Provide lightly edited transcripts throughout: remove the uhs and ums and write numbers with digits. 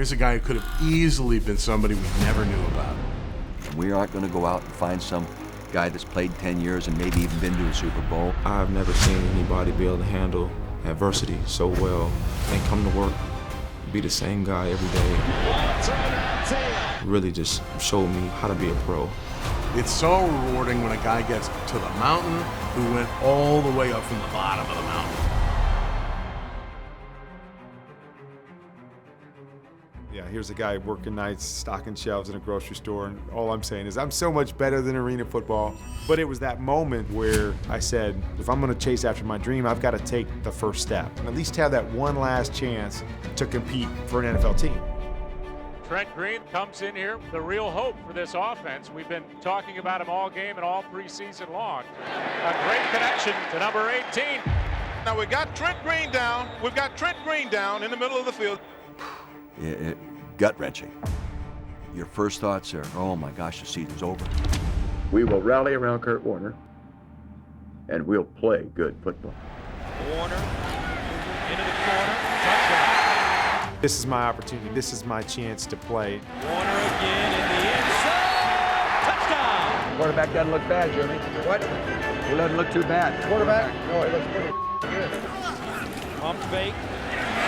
Here's a guy who could have easily been somebody we never knew about. We aren't going to go out and find some guy that's played 10 years and maybe even been to a Super Bowl. I've never seen anybody be able to handle adversity so well and come to work, be the same guy every day. Really just showed me how to be a pro. It's so rewarding when a guy gets to the mountain who went all the way up from the bottom of the mountain. Yeah, here's a guy working nights, stocking shelves in a grocery store, and all I'm saying is I'm so much better than arena football. But it was that moment where I said, if I'm gonna chase after my dream, I've gotta take the first step, and at least have that one last chance to compete for an NFL team. Trent Green comes in here, the real hope for this offense. We've been talking about him all game and all preseason long. A great connection to number 18. Now we got Trent Green down. We've got Trent Green down in the middle of the field. Gut-wrenching. Your first thoughts are, oh my gosh, the season's over. We will rally around Kurt Warner, and we'll play good football. Warner into the corner, touchdown. This is my opportunity. This is my chance to play. Warner again in the end zone, touchdown. Quarterback doesn't look bad, Jimmy. What? He doesn't look too bad. Quarterback? No, he looks pretty good. Pump fake,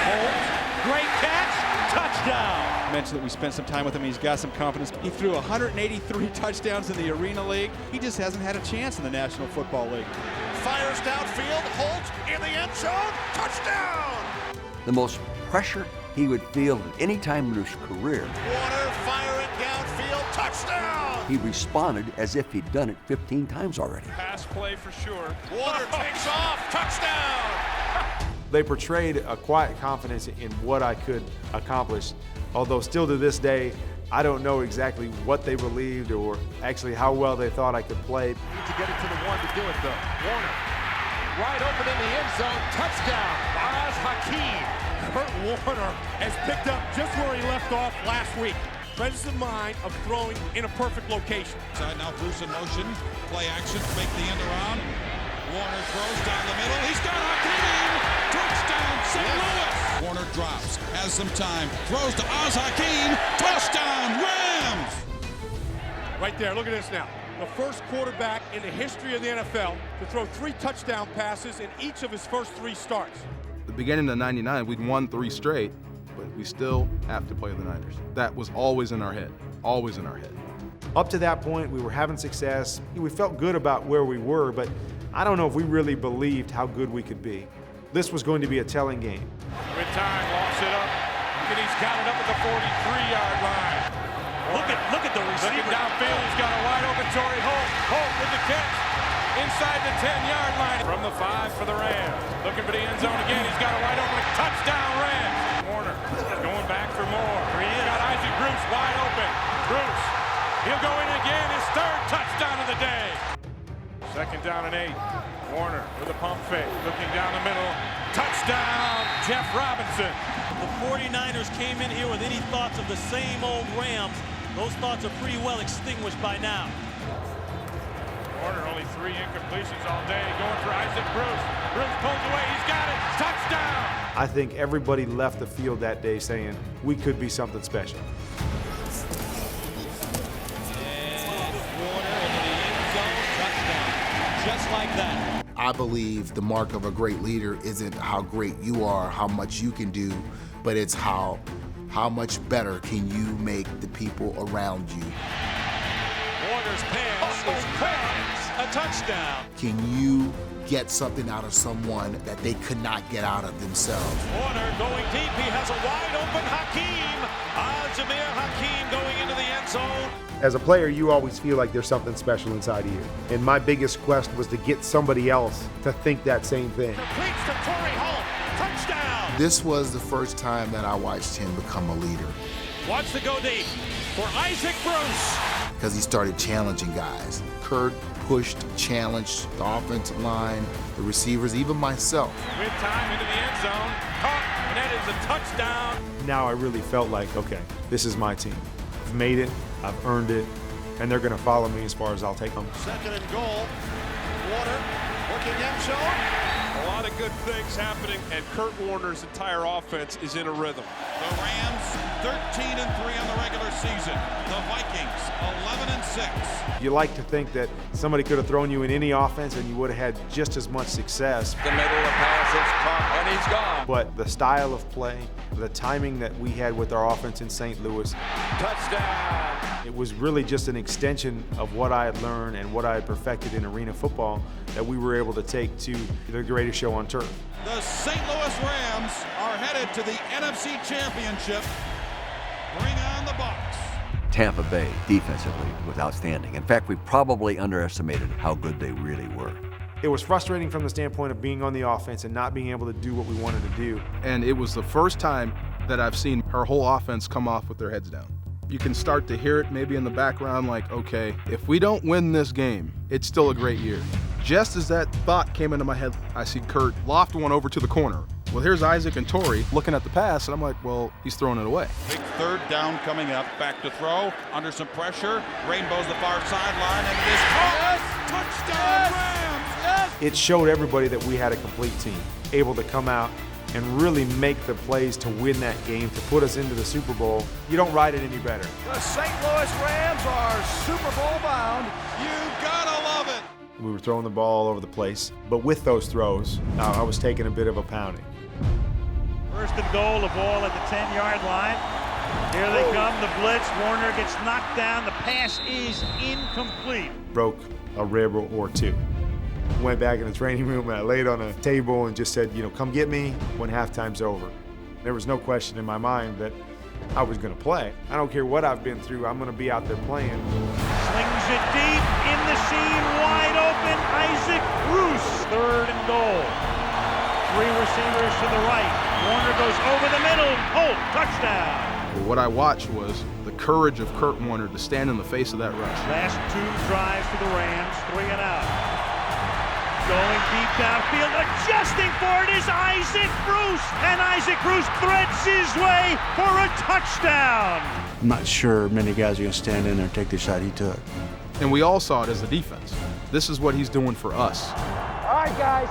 Holmes, great catch, touchdown. Mentioned that we spent some time with him. He's got some confidence. He threw 183 touchdowns in the Arena League. He just hasn't had a chance in the National Football League. Fires downfield, Holt in the end zone, touchdown! The most pressure he would feel at any time in his career. Warner firing downfield, touchdown! He responded as if he'd done it 15 times already. Pass play for sure. Warner takes off, touchdown! They portrayed a quiet confidence in what I could accomplish, although still to this day, I don't know exactly what they believed or actually how well they thought I could play. Need to get it to the one to do it though. Warner, wide open in the end zone, touchdown, Oz Hakeem. Kurt Warner has picked up just where he left off last week. Presence of mind of throwing in a perfect location. Side now, Bruce in motion, play action to make the end around. Warner throws down the middle, he's got Hakeem! Touchdown, St. Louis! Warner drops, has some time, throws to Oz Hakeem, touchdown, Rams! Right there, look at this now. The first quarterback in the history of the NFL to throw 3 touchdown passes in each of his first 3 starts. The beginning of '99, we'd won 3 straight, but we still have to play the Niners. That was always in our head, always in our head. Up to that point, we were having success. We felt good about where we were, but I don't know if we really believed how good we could be. This was going to be a telling game. With time, lofts it up, and he's got it up at the 43-yard line. Look at the receiver. Looking downfield, he's got a wide open Torrey Holt. Holt with the catch inside the 10-yard line. From the 5 for the Rams. Looking for the end zone again. He's got a wide open touchdown, Rams. Warner going back for more. He's got Isaac Bruce wide open. Bruce, he'll go in again. His 3rd touchdown of the day. 2nd down and 8. Warner with a pump fake, looking down the middle. Touchdown, Jeff Robinson. The 49ers came in here with any thoughts of the same old Rams. Those thoughts are pretty well extinguished by now. Warner only 3 incompletions all day, going for Isaac Bruce. Bruce pulls away, he's got it, touchdown! I think everybody left the field that day saying, we could be something special. And Warner into the end zone, touchdown. Just like that. I believe the mark of a great leader isn't how great you are, how much you can do, but it's how much better can you make the people around you. Warner's pass is caught, a touchdown. Can you get something out of someone that they could not get out of themselves? Warner going deep, he has a wide open Hakeem. Jameer Hakeem going into the end zone. As a player, you always feel like there's something special inside of you. And my biggest quest was to get somebody else to think that same thing. Completes to Torrey Holt, touchdown. This was the first time that I watched him become a leader. Wants to go deep for Isaac Bruce. Because he started challenging guys. Kurt pushed, challenged the offensive line, the receivers, even myself. With time into the end zone, caught, and that is a touchdown. Now I really felt like, okay, this is my team. I've made it, I've earned it, and they're gonna follow me as far as I'll take them. 2nd and goal. Warner looking end zone. A lot of good things happening, and Kurt Warner's entire offense is in a rhythm. The Rams, 13 13-3 in the regular season. The Vikings 11-6. You like to think that somebody could have thrown you in any offense and you would have had just as much success. The middle of the pass is caught, and he's gone. But the style of play, the timing that we had with our offense in St. Louis, Touchdown. it was really just an extension of what I had learned and what I had perfected in arena football that we were able to take to the greatest show on turf. The St. Louis Rams are headed to the NFC Championship. Bring on the Bucs. Tampa Bay, defensively, was outstanding. In fact, we probably underestimated how good they really were. It was frustrating from the standpoint of being on the offense and not being able to do what we wanted to do. And it was the first time that I've seen our whole offense come off with their heads down. You can start to hear it maybe in the background like, okay, if we don't win this game, it's still a great year. Just as that thought came into my head, I see Kurt loft one over to the corner. Well, here's Isaac and Torrey looking at the pass, and I'm like, well, he's throwing it away. Big third down coming up. Back to throw. Under some pressure. Rainbow's the far sideline, and it is caught. Touchdown, Rams! It showed everybody that we had a complete team, able to come out and really make the plays to win that game, to put us into the Super Bowl. You don't write it any better. The St. Louis Rams are Super Bowl bound. You gotta love it. We were throwing the ball all over the place, but with those throws, I was taking a bit of a pounding. First and goal, the ball at the 10-yard line. Here they come, the blitz. Warner gets knocked down. The pass is incomplete. Broke a rib or two. Went back in the training room and I laid on a table and just said, come get me when halftime's over. There was no question in my mind that I was going to play. I don't care what I've been through, I'm going to be out there playing. Slings it deep in the seam, wide open. Isaac Bruce, third and goal. Three receivers to the right. Warner goes over the middle. Holt, touchdown. Well, what I watched was the courage of Kurt Warner to stand in the face of that rush. Last two drives for the Rams, 3 and out. Going deep downfield, adjusting for it is Isaac Bruce, and Isaac Bruce threads his way for a touchdown. I'm not sure many guys are going to stand in there and take the shot he took. And we all saw it as a defense. This is what he's doing for us. All right, guys.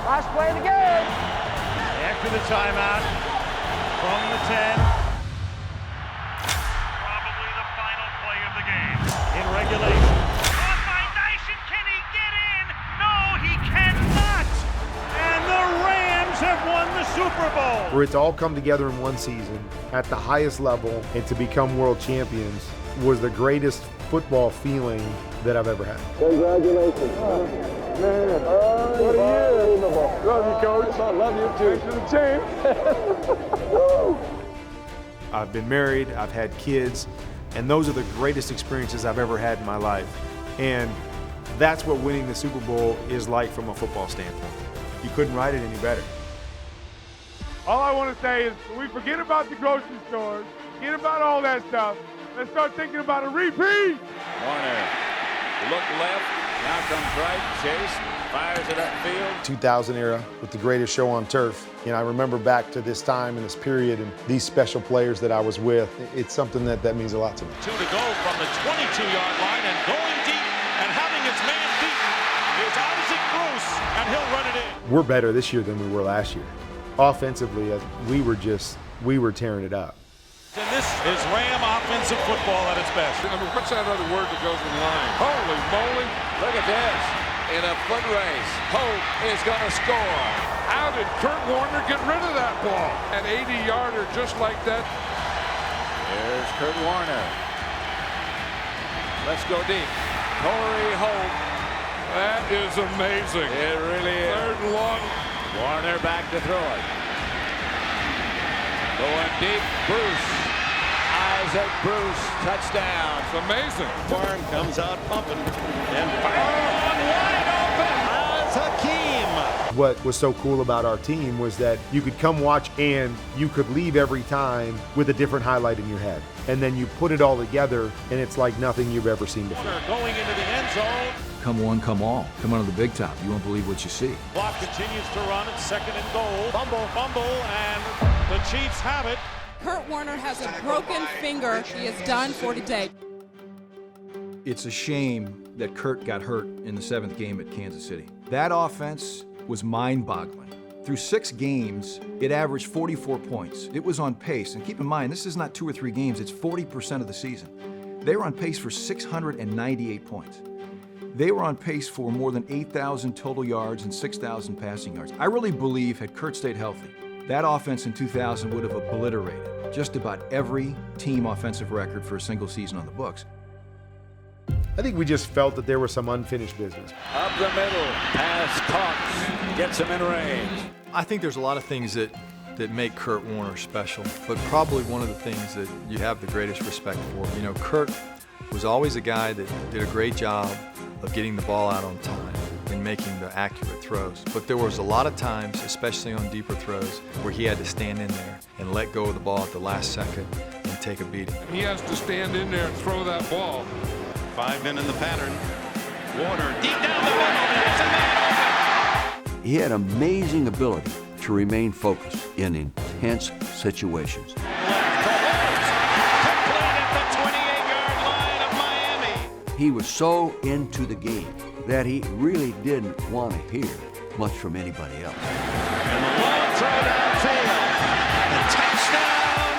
Last play of the game. After the timeout, from the 10. Probably the final play of the game. In regulation. Caught by Dyson. Can he get in? No, he cannot. And the Rams have won the Super Bowl. For it to all come together in one season at the highest level and to become world champions was the greatest football feeling that I've ever had. Congratulations. Man, what a year. Love you, Coach. I love you too. Thanks for the team. I've been married, I've had kids, and those are the greatest experiences I've ever had in my life. And that's what winning the Super Bowl is like from a football standpoint. You couldn't write it any better. All I want to say is when we forget about the grocery stores, forget about all that stuff, let's start thinking about a repeat. Warner, look left, now comes right, Chase, fires it upfield. 2000 era with the greatest show on turf. I remember back to this time and this period and these special players that I was with. It's something that means a lot to me. 2 to go from the 22-yard line and going deep and having his man beat is Isaac Bruce, and he'll run it in. We're better this year than we were last year. Offensively, we were tearing it up. And this is Ram offensive football at its best. I mean, what's that other word that goes in line? Holy moly, look at this. In a foot race, Holt is going to score. How did Kurt Warner get rid of that ball? An 80-yarder just like that. There's Kurt Warner. Let's go deep. Torrey Holt. That is amazing. It really is. Third and long. Warner back to throw it. Going deep, Bruce. Isaac Bruce, touchdown. It's amazing. Warren comes out pumping and fire on wide open. As Hakeem. What was so cool about our team was that you could come watch and you could leave every time with a different highlight in your head. And then you put it all together and it's like nothing you've ever seen before. Going into the end zone. Come one, come all. Come on to the big top. You won't believe what you see. Clock continues to run. It's 2nd and goal. Fumble, and the Chiefs have it. Kurt Warner has a broken finger. He is done for today. It's a shame that Kurt got hurt in the 7th game at Kansas City. That offense was mind-boggling. Through 6 games, it averaged 44 points. It was on pace. And keep in mind, this is not 2 or 3 games, it's 40% of the season. They were on pace for 698 points. They were on pace for more than 8,000 total yards and 6,000 passing yards. I really believe had Kurt stayed healthy, that offense in 2000 would have obliterated just about every team offensive record for a single season on the books. I think we just felt that there was some unfinished business. Up the middle, pass caught, gets him in range. I think there's a lot of things that make Kurt Warner special, but probably one of the things that you have the greatest respect for. You know, Kurt was always a guy that did a great job of getting the ball out on time and making the accurate throws. But there was a lot of times, especially on deeper throws, where he had to stand in there and let go of the ball at the last second and take a beating. He has to stand in there and throw that ball. 5 men in the pattern. Warner deep down the middle, there's a man open. He had amazing ability to remain focused in intense situations. He was so into the game that he really didn't want to hear much from anybody else. And the long throw downfield. A touchdown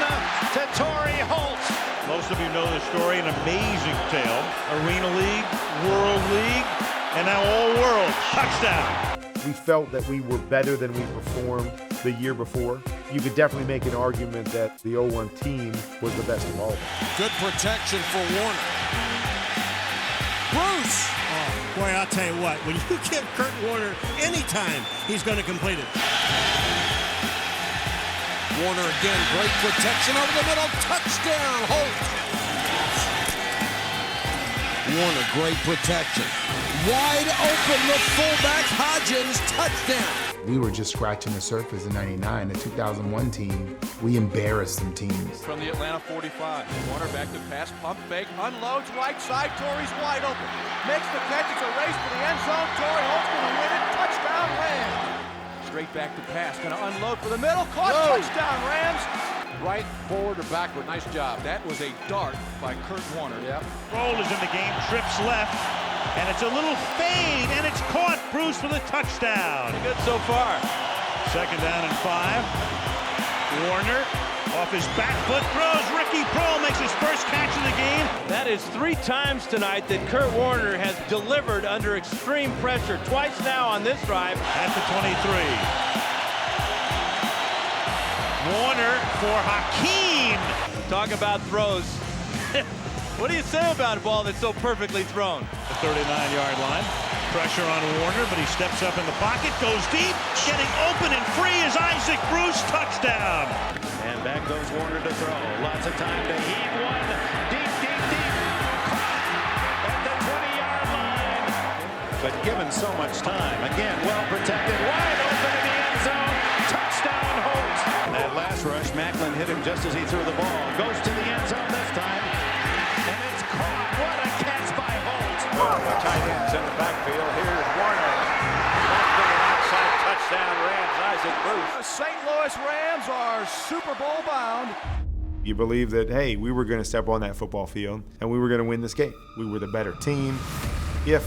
to Torrey Holt. Most of you know the story, an amazing tale. Arena League, World League, and now all world. Touchdown. We felt that we were better than we performed the year before. You could definitely make an argument that the 0-1 team was the best of all of them. Good protection for Warner. Bruce! Oh, boy, I'll tell you what, when you give Kurt Warner any time, he's going to complete it. Warner again, great protection over the middle, touchdown, Holt. Warner, great protection. Wide open, the fullback, Hodgins, touchdown. We were just scratching the surface in '99. The 2001 team, we embarrassed some teams. From the Atlanta 45, Warner back to pass, pump fake, unloads right side, Torrey's wide open. Makes the catch, it's a race for the end zone, Torrey Holt's gonna win it, touchdown Rams. Straight back to pass, gonna unload for the middle, caught, touchdown Rams. Right, forward, or backward, nice job. That was a dart by Kurt Warner. Yep. Roll is in the game, trips left, and it's a little fade, and it's caught. Bruce with a touchdown. Good so far. 2nd down and 5. Warner off his back foot throws. Ricky Prohl makes his first catch of the game. That is 3 times tonight that Kurt Warner has delivered under extreme pressure. Twice now on this drive. At the 23. Warner for Hakeem. Talk about throws. What do you say about a ball that's so perfectly thrown? The 39-yard line. Pressure on Warner, but he steps up in the pocket, goes deep, getting open and free is Isaac Bruce, touchdown. And back goes Warner to throw. Lots of time to heave one. Deep, deep, deep. At the 20-yard line. But given so much time, again, well protected, wide open in the end zone. Touchdown, Holt. That last rush, Macklin hit him just as he threw the ball. Goes to the end zone this time. And it's caught. What a catch by Holt. The tight ends in the backfield. Here's Warner. Outside touchdown, Rams, Isaac Bruce. The St. Louis Rams are Super Bowl bound. You believe that, hey, we were going to step on that football field and we were going to win this game. We were the better team. If,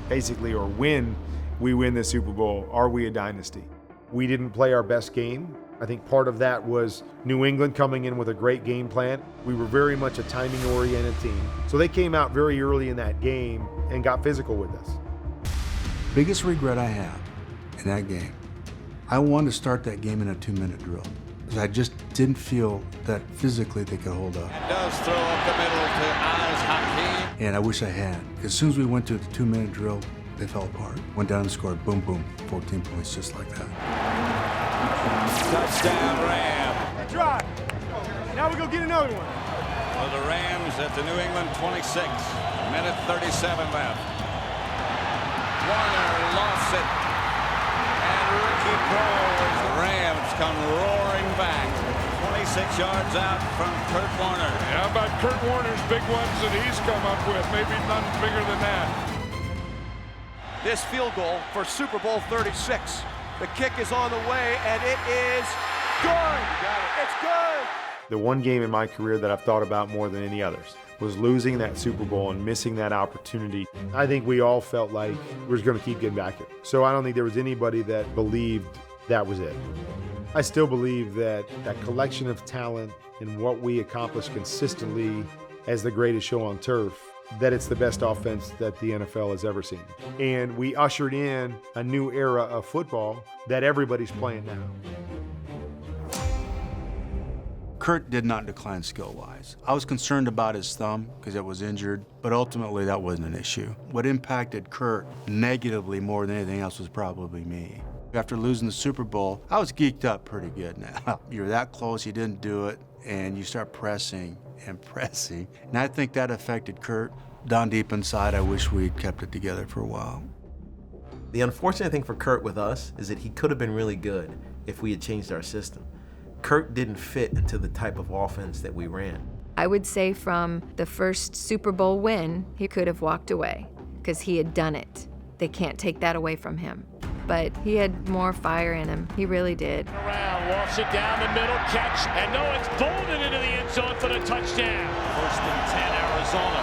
basically, or when we win the Super Bowl, are we a dynasty? We didn't play our best game. I think part of that was New England coming in with a great game plan. We were very much a timing-oriented team. So they came out very early in that game and got physical with us. Biggest regret I have in that game, I wanted to start that game in a 2-minute drill. Because I just didn't feel that physically they could hold up. And does throw up the middle to Oz Hakeem. And I wish I had. As soon as we went to the 2-minute drill, they fell apart. Went down and scored, boom, boom, 14 points just like that. Touchdown, Ram. Drive. Now we go get another one. For the Rams at the New England 26. Minute 37 left. Warner lost it. And Ricky Prohl, as the Rams come roaring back. 26 yards out from Kurt Warner. How about Kurt Warner's big ones that he's come up with? Maybe none bigger than that. This field goal for Super Bowl 36. The kick is on the way, and it is good. It's good. The one game in my career that I've thought about more than any others was losing that Super Bowl and missing that opportunity. I think we all felt like we were going to keep getting back here. So I don't think there was anybody that believed that was it. I still believe that that collection of talent and what we accomplish consistently as the greatest show on turf, that it's the best offense that the NFL has ever seen. And we ushered in a new era of football that everybody's playing now. Kurt did not decline skill-wise. I was concerned about his thumb because it was injured, but ultimately that wasn't an issue. What impacted Kurt negatively more than anything else was probably me. After losing the Super Bowl, I was geeked up pretty good now. You're that close, you didn't do it, and you start pressing and pressing. And I think that affected Kurt. Down deep inside, I wish we'd kept it together for a while. The unfortunate thing for Kurt with us is that he could have been really good if we had changed our system. Kurt didn't fit into the type of offense that we ran. I would say from the first Super Bowl win, he could have walked away because he had done it. They can't take that away from him. But he had more fire in him. He really did. Around, walks it down the middle, catch, and no, it's bolted into the end zone for the touchdown. First and 10, Arizona.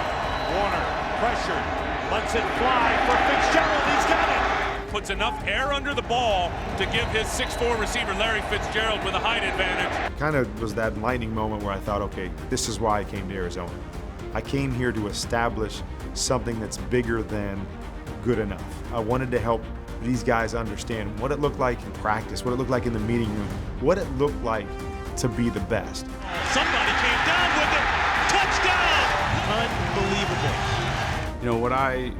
Warner, pressured, lets it fly for Fitzgerald. He's got it. Puts enough air under the ball to give his 6'4" receiver Larry Fitzgerald with a height advantage. Kind of was that lightning moment where I thought, okay, this is why I came to Arizona. I came here to establish something that's bigger than good enough. I wanted to help these guys understand what it looked like in practice, what it looked like in the meeting room, what it looked like to be the best. Somebody came down with it. Touchdown! Unbelievable. You know, what I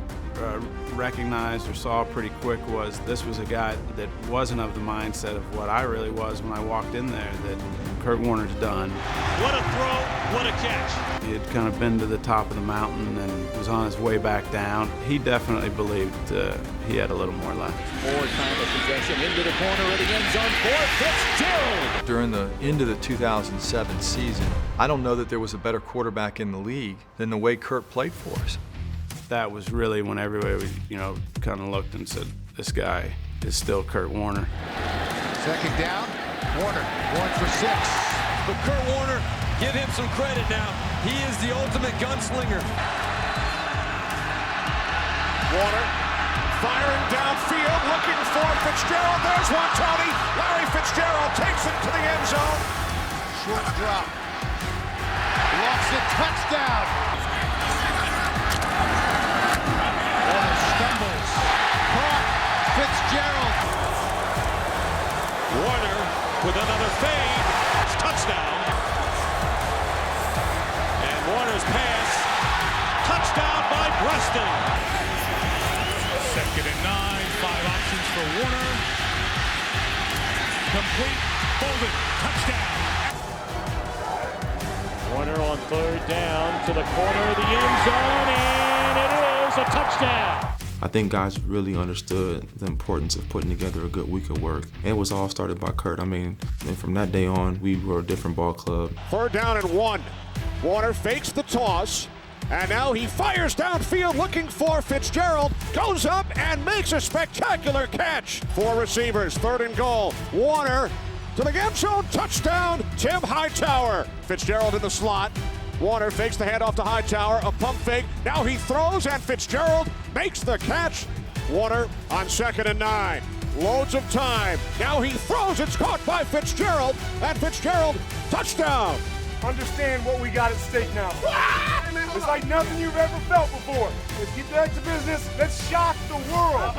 recognized or saw pretty quick was this was a guy that wasn't of the mindset of what I really was when I walked in there, that Kurt Warner's done. What a throw, what a catch. He had kind of been to the top of the mountain and was on his way back down. He definitely believed he had a little more left. More time of possession into the corner of the end zone for Fitzgerald. During the end of the 2007 season, I don't know that there was a better quarterback in the league than the way Kurt played for us. That was really when everybody, kind of looked and said, this guy is still Kurt Warner. Second down, Warner going for 6. But Kurt Warner, give him some credit now. He is the ultimate gunslinger. Warner firing downfield, looking for Fitzgerald. There's one, Tony. Larry Fitzgerald takes it to the end zone. Short drop. Lofts it, touchdown. Stumbles. Caught. Fitzgerald. Warner with another fade. Touchdown. And Warner's pass. Touchdown by Preston. Second and 9, 5 options for Warner. Complete, folded, touchdown. Warner on third down to the corner of the end zone, and it is a touchdown. I think guys really understood the importance of putting together a good week of work. And it was all started by Kurt. And from that day on, we were a different ball club. Third down and 1. Warner fakes the toss, and now he fires downfield looking for Fitzgerald. Goes up and makes a spectacular catch. 4 receivers, 3rd and goal. Warner to the end zone, touchdown, Tim Hightower. Fitzgerald in the slot. Warner fakes the handoff to Hightower, a pump fake. Now he throws, and Fitzgerald makes the catch. Warner on 2nd and 9. Loads of time. Now he throws. It's caught by Fitzgerald, and Fitzgerald, touchdown. Understand what we got at stake now. It's like nothing you've ever felt before. Let's get back to business. Let's shock the world.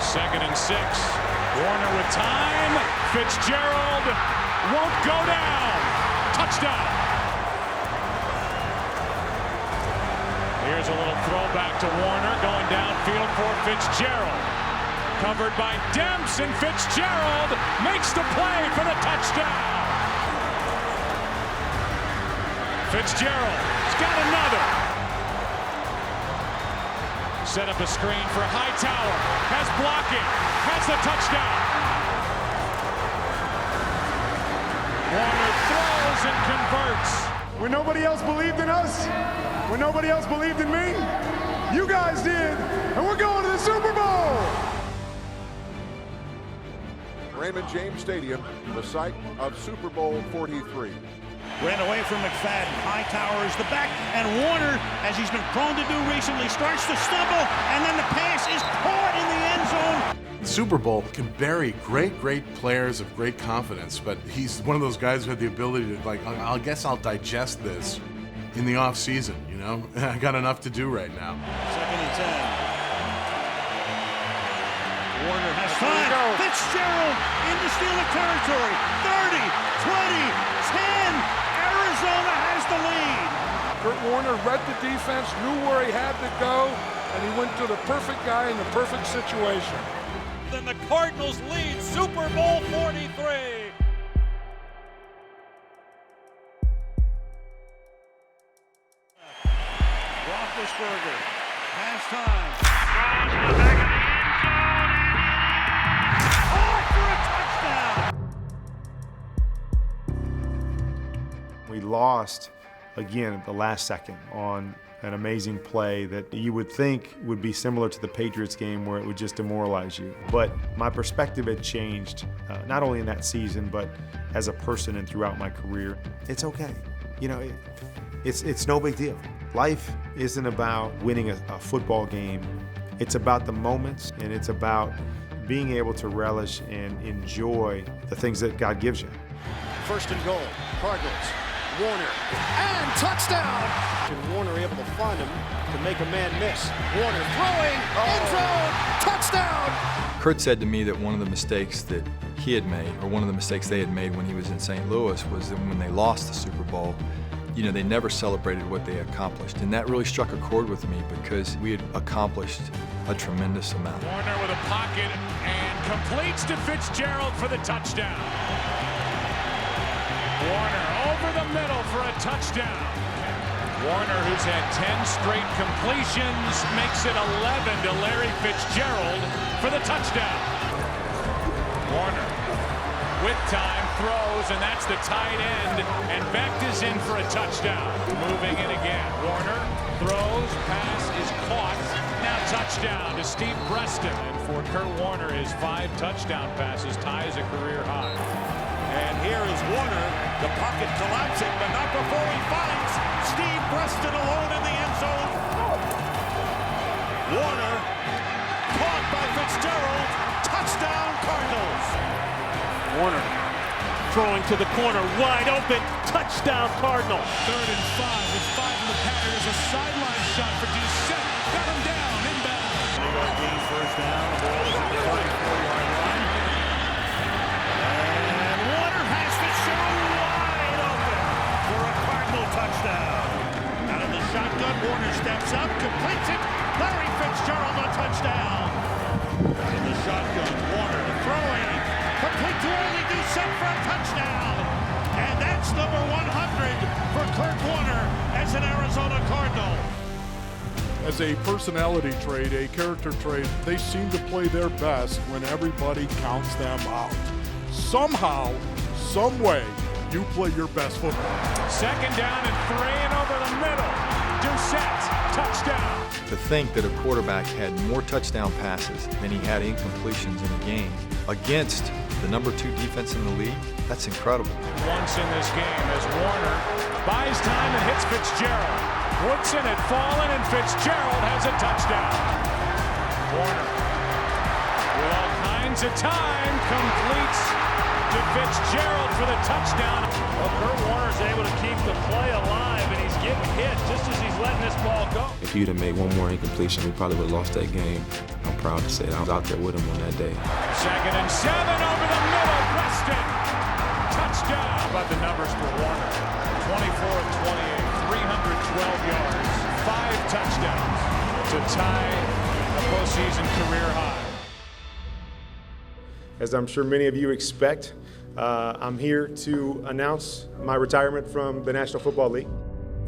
2nd and 6. Warner with time. Fitzgerald won't go down. Touchdown. Here's a little throwback to Warner going downfield for Fitzgerald. Covered by Demps, and Fitzgerald makes the play for the touchdown. Fitzgerald's got another. Set up a screen for Hightower. Has blocking. Has the touchdown. Warner throws and converts. When nobody else believed in us, when nobody else believed in me, you guys did, and we're going to the Super Bowl. Raymond James Stadium, the site of Super Bowl 43. Ran away from McFadden. Hightower is the back, and Warner, as he's been prone to do recently, starts to stumble, and then the pass is caught in the Super Bowl can bury great players of great confidence, but he's one of those guys who had the ability to, like, I guess I'll digest this in the off season, you know? I got enough to do right now. 2nd and 10. Warner has time. Fitzgerald into Steeler territory. 30, 20, 10. Arizona has the lead. Kurt Warner read the defense, knew where he had to go, and he went to the perfect guy in the perfect situation. Then the Cardinals lead Super Bowl 43. Roethlisberger has time. Throws to the back of the end zone. Oh, for a touchdown. We lost again at the last second on an amazing play that you would think would be similar to the Patriots game where it would just demoralize you. But my perspective had changed, not only in that season, but as a person and throughout my career. It's okay. You know, it's no big deal. Life isn't about winning a football game. It's about the moments, and it's about being able to relish and enjoy the things that God gives you. 1st and goal, Cardinals. Warner, and touchdown! And Warner able to find him to make a man miss. Warner throwing, end zone, touchdown! Kurt said to me that one of the mistakes that he had made, or one of the mistakes they had made when he was in St. Louis, was that when they lost the Super Bowl, you know, they never celebrated what they accomplished. And that really struck a chord with me because we had accomplished a tremendous amount. Warner with a pocket and completes to Fitzgerald for the touchdown. Warner over the middle for a touchdown. Warner, who's had 10 straight completions, makes it 11 to Larry Fitzgerald for the touchdown. Warner with time throws, and that's the tight end, and Becht is in for a touchdown. Moving in again. Warner throws, pass is caught. Now touchdown to Steve Preston. And for Kurt Warner, his 5 touchdown passes ties a career high. And here is Warner, the pocket collapsing, but not before he finds Steve Preston alone in the end zone. Warner, caught by Fitzgerald, touchdown Cardinals. Warner, throwing to the corner, wide open, touchdown Cardinals. 3rd and 5 with 5 in the pattern. There's a sideline shot for Doucette. Got him down, inbound. They got gain 1st down, the ball is at the 34-yard line. Touchdown. Out of the shotgun, Warner steps up, completes it. Larry Fitzgerald a touchdown. Out of the shotgun, Warner throwing, complete to only Doucette for a touchdown. And that's number 100 for Kurt Warner as an Arizona Cardinal. As a personality trait, a character trait, they seem to play their best when everybody counts them out. Somehow, some way, you play your best football. 2nd down and 3 and over the middle. Doucette, touchdown. To think that a quarterback had more touchdown passes than he had incompletions in a game against the number 2 defense in the league, that's incredible. Once in this game as Warner buys time and hits Fitzgerald. Woodson had fallen and Fitzgerald has a touchdown. Warner with all kinds of time completes to Fitzgerald for the touchdown. Well, Kurt Warner's able to keep the play alive, and he's getting hit just as he's letting this ball go. If you'd have made one more incompletion, we probably would have lost that game. I'm proud to say I was out there with him on that day. 2nd and 7 over the middle. Preston, touchdown. How about the numbers for Warner? 24 of 28, 312 yards, 5 touchdowns to tie a postseason career high. As I'm sure many of you expect, I'm here to announce my retirement from the National Football League.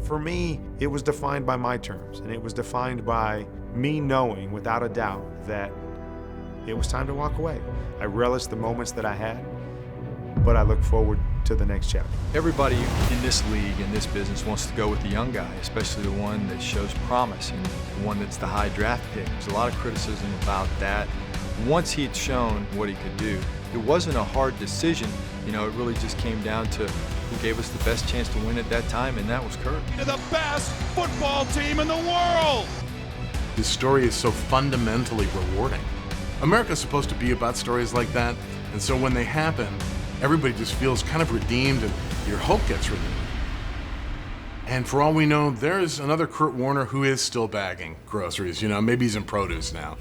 For me, it was defined by my terms, and it was defined by me knowing without a doubt that it was time to walk away. I relished the moments that I had, but I look forward to the next chapter. Everybody in this league, in this business, wants to go with the young guy, especially the one that shows promise and the one that's the high draft pick. There's a lot of criticism about that. Once he had shown what he could do, it wasn't a hard decision. You know, it really just came down to who gave us the best chance to win at that time, and that was Kurt. The best football team in the world! His story is so fundamentally rewarding. America's supposed to be about stories like that, and so when they happen, everybody just feels kind of redeemed and your hope gets renewed. And for all we know, there's another Kurt Warner who is still bagging groceries. You know, maybe he's in produce now.